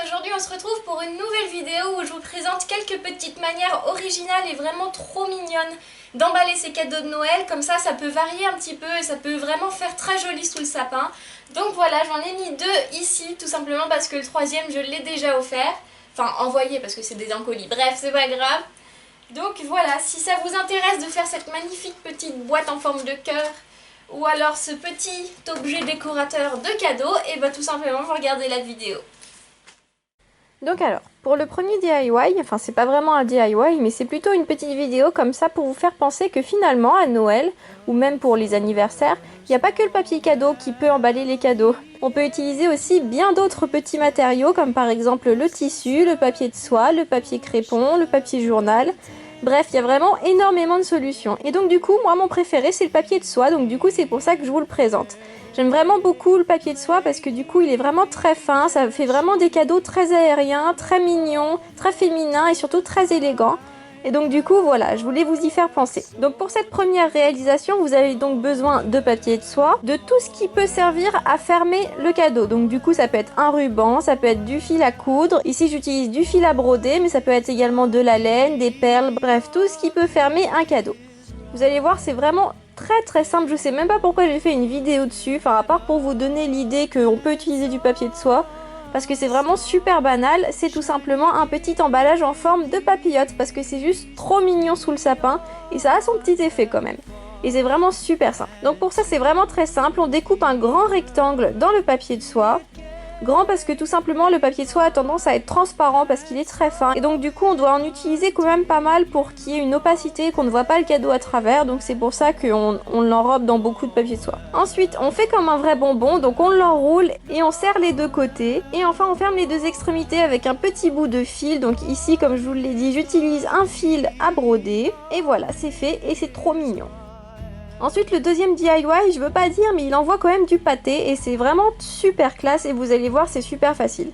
aujourd'hui on se retrouve pour une nouvelle vidéo où je vous présente quelques petites manières originales et vraiment trop mignonnes d'emballer ces cadeaux de Noël. Comme ça peut varier un petit peu et ça peut vraiment faire très joli sous le sapin. Donc voilà, j'en ai mis deux ici tout simplement parce que le troisième je l'ai déjà offert. Enfin envoyé parce que c'est des encolis, bref c'est pas grave. Donc voilà, si ça vous intéresse de faire cette magnifique petite boîte en forme de cœur ou alors ce petit objet décorateur de cadeaux, et bah tout simplement vous regardez la vidéo. Donc alors, pour le premier DIY, enfin c'est pas vraiment un DIY, mais c'est plutôt une petite vidéo comme ça pour vous faire penser que finalement à Noël, ou même pour les anniversaires, il n'y a pas que le papier cadeau qui peut emballer les cadeaux. On peut utiliser aussi bien d'autres petits matériaux comme par exemple le tissu, le papier de soie, le papier crépon, le papier journal. Bref, il y a vraiment énormément de solutions. Et donc du coup, moi mon préféré c'est le papier de soie, donc du coup c'est pour ça que je vous le présente. J'aime vraiment beaucoup le papier de soie parce que du coup il est vraiment très fin, ça fait vraiment des cadeaux très aériens, très mignons, très féminins et surtout très élégants. Et donc du coup voilà, je voulais vous y faire penser. Donc pour cette première réalisation, vous avez donc besoin de papier de soie, de tout ce qui peut servir à fermer le cadeau. Donc du coup ça peut être un ruban, ça peut être du fil à coudre. Ici j'utilise du fil à broder, mais ça peut être également de la laine, des perles, bref tout ce qui peut fermer un cadeau. Vous allez voir, c'est vraiment très simple. Je sais même pas pourquoi j'ai fait une vidéo dessus, enfin à part pour vous donner l'idée qu'on peut utiliser du papier de soie. Parce que c'est vraiment super banal, c'est tout simplement un petit emballage en forme de papillote parce que c'est juste trop mignon sous le sapin et ça a son petit effet quand même. Et c'est vraiment super simple. Donc pour ça c'est vraiment très simple, on découpe un grand rectangle dans le papier de soie. Grand parce que tout simplement le papier de soie a tendance à être transparent parce qu'il est très fin et donc du coup on doit en utiliser quand même pas mal pour qu'il y ait une opacité, qu'on ne voit pas le cadeau à travers, donc c'est pour ça qu'on l'enrobe dans beaucoup de papier de soie. Ensuite on fait comme un vrai bonbon, donc on l'enroule et on serre les deux côtés et enfin on ferme les deux extrémités avec un petit bout de fil. Donc ici comme je vous l'ai dit j'utilise un fil à broder et voilà c'est fait et c'est trop mignon. Ensuite le deuxième DIY, je veux pas dire mais il envoie quand même du pâté et c'est vraiment super classe et vous allez voir c'est super facile.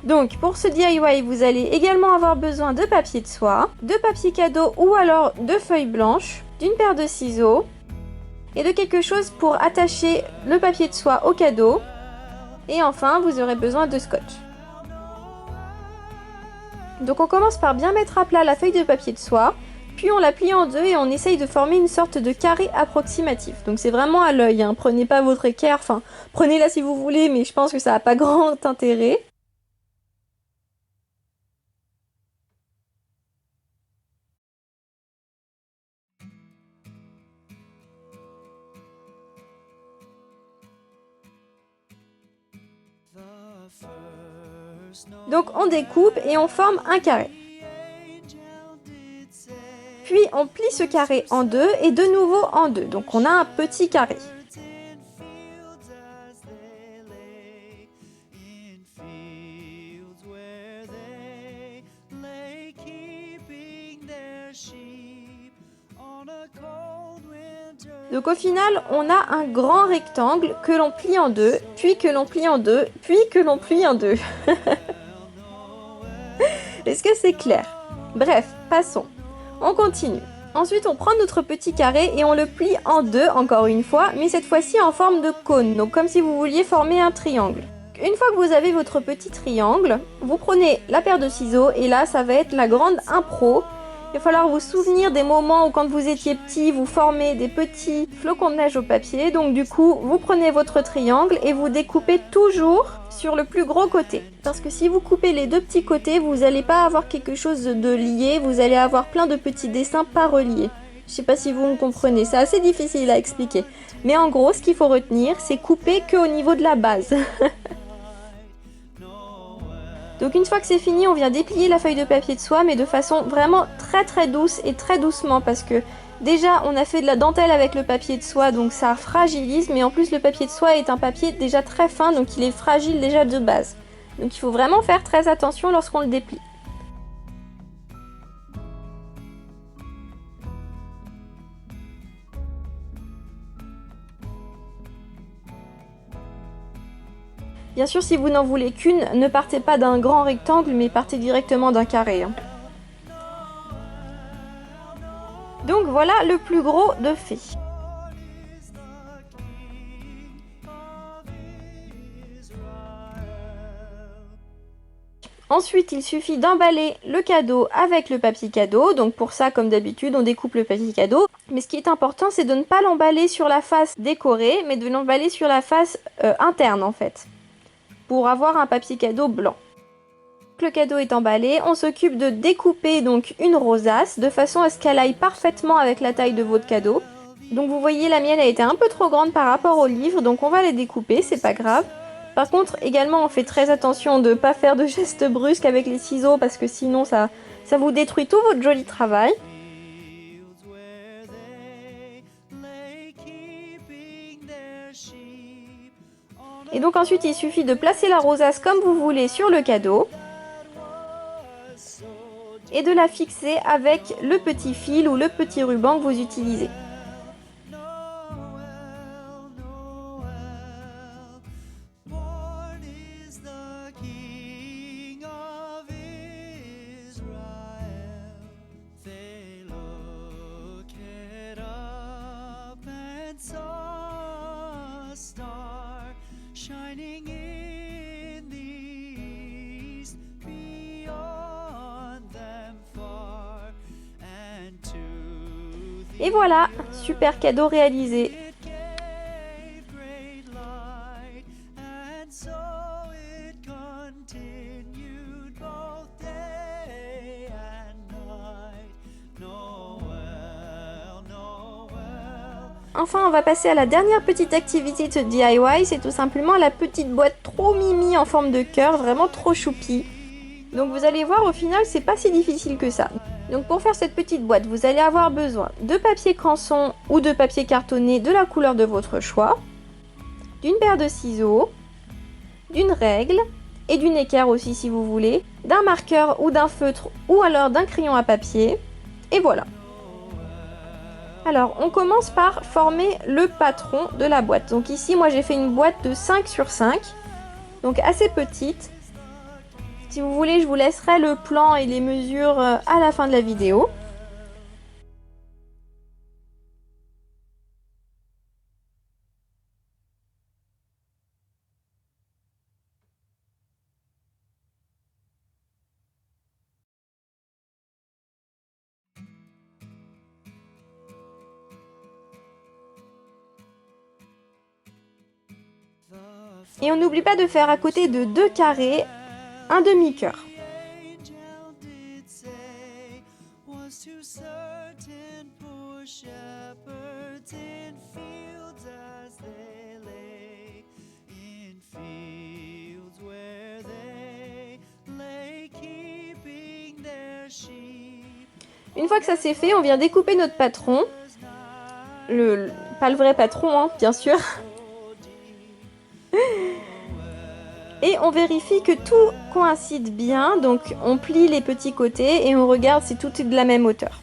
Donc pour ce DIY vous allez également avoir besoin de papier de soie, de papier cadeau ou alors de feuilles blanches, d'une paire de ciseaux et de quelque chose pour attacher le papier de soie au cadeau. Et enfin vous aurez besoin de scotch. Donc on commence par bien mettre à plat la feuille de papier de soie. Puis on la plie en deux et on essaye de former une sorte de carré approximatif. Donc c'est vraiment à l'œil, hein. Prenez pas votre équerre, enfin prenez-la si vous voulez, mais je pense que ça n'a pas grand intérêt. Donc on découpe et on forme un carré. Puis on plie ce carré en deux et de nouveau en deux. Donc on a un petit carré. Donc au final, on a un grand rectangle que l'on plie en deux, puis que l'on plie en deux, puis que l'on plie en deux. Est-ce que c'est clair? Bref, passons. On continue. Ensuite, on prend notre petit carré et on le plie en deux, encore une fois, mais cette fois-ci en forme de cône, donc comme si vous vouliez former un triangle. Une fois que vous avez votre petit triangle, vous prenez la paire de ciseaux et là, ça va être la grande impro. Il va falloir vous souvenir des moments où quand vous étiez petit, vous formez des petits flocons de neige au papier. Donc du coup, vous prenez votre triangle et vous découpez toujours sur le plus gros côté. Parce que si vous coupez les deux petits côtés, vous n'allez pas avoir quelque chose de lié, vous allez avoir plein de petits dessins pas reliés. Je sais pas si vous me comprenez, c'est assez difficile à expliquer. Mais en gros, ce qu'il faut retenir, c'est couper qu'au niveau de la base. Donc une fois que c'est fini, on vient déplier la feuille de papier de soie, mais de façon vraiment très douce et très doucement parce que déjà on a fait de la dentelle avec le papier de soie, donc ça fragilise, mais en plus le papier de soie est un papier déjà très fin, donc il est fragile déjà de base. Donc il faut vraiment faire très attention lorsqu'on le déplie. Bien sûr, si vous n'en voulez qu'une, ne partez pas d'un grand rectangle, mais partez directement d'un carré. Donc voilà le plus gros de fait. Ensuite, il suffit d'emballer le cadeau avec le papier cadeau. Donc pour ça, comme d'habitude, on découpe le papier cadeau. Mais ce qui est important, c'est de ne pas l'emballer sur la face décorée, mais de l'emballer sur la face interne en fait, pour avoir un papier cadeau blanc. Le cadeau est emballé, on s'occupe de découper donc une rosace de façon à ce qu'elle aille parfaitement avec la taille de votre cadeau. Donc vous voyez, la mienne a été un peu trop grande par rapport au livre, donc on va les découper, c'est pas grave. Par contre, également, on fait très attention de ne pas faire de gestes brusques avec les ciseaux parce que sinon ça vous détruit tout votre joli travail. Et donc ensuite, il suffit de placer la rosace comme vous voulez sur le cadeau et de la fixer avec le petit fil ou le petit ruban que vous utilisez. Et voilà, super cadeau réalisé. Enfin, on va passer à la dernière petite activité de DIY, c'est tout simplement la petite boîte trop mimi en forme de cœur, vraiment trop choupi. Donc vous allez voir, au final, c'est pas si difficile que ça. Donc pour faire cette petite boîte, vous allez avoir besoin de papier canson ou de papier cartonné de la couleur de votre choix, d'une paire de ciseaux, d'une règle et d'une équerre aussi si vous voulez, d'un marqueur ou d'un feutre ou alors d'un crayon à papier, et voilà. Alors on commence par former le patron de la boîte. Donc ici moi j'ai fait une boîte de 5 sur 5, donc assez petite. Si vous voulez, je vous laisserai le plan et les mesures à la fin de la vidéo. Et on n'oublie pas de faire à côté de 2 carrés, un demi-cœur. Une fois que ça c'est fait, on vient découper notre patron. Pas le vrai patron, hein, bien sûr. Et on vérifie que tout coïncide bien, donc on plie les petits côtés et on regarde si tout est de la même hauteur.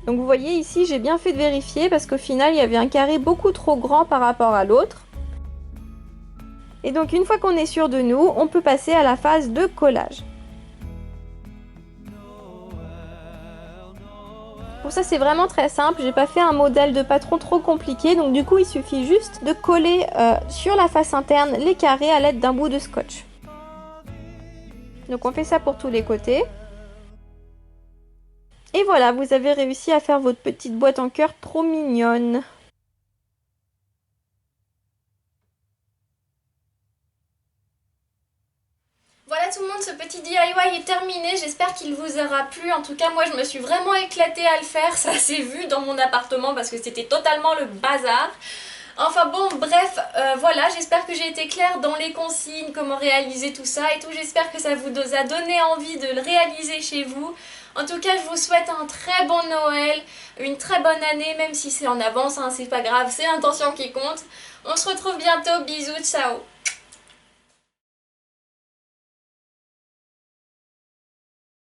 Donc vous voyez ici, j'ai bien fait de vérifier parce qu'au final, il y avait un carré beaucoup trop grand par rapport à l'autre. Et donc une fois qu'on est sûr de nous, on peut passer à la phase de collage. Pour ça, c'est vraiment très simple. J'ai pas fait un modèle de patron trop compliqué. Donc du coup, il suffit juste de coller sur la face interne les carrés à l'aide d'un bout de scotch. Donc on fait ça pour tous les côtés. Et voilà, vous avez réussi à faire votre petite boîte en cœur trop mignonne. Voilà tout le monde, ce petit DIY est terminé. terminé, j'espère qu'il vous aura plu. En tout cas, moi je me suis vraiment éclatée à le faire, ça s'est vu dans mon appartement parce que c'était totalement le bazar. Enfin bon, bref, voilà, j'espère que j'ai été claire dans les consignes, comment réaliser tout ça et tout. J'espère que ça vous a donné envie de le réaliser chez vous. En tout cas, je vous souhaite un très bon Noël, une très bonne année, même si c'est en avance, hein, c'est pas grave, c'est l'intention qui compte. On se retrouve bientôt, bisous, ciao!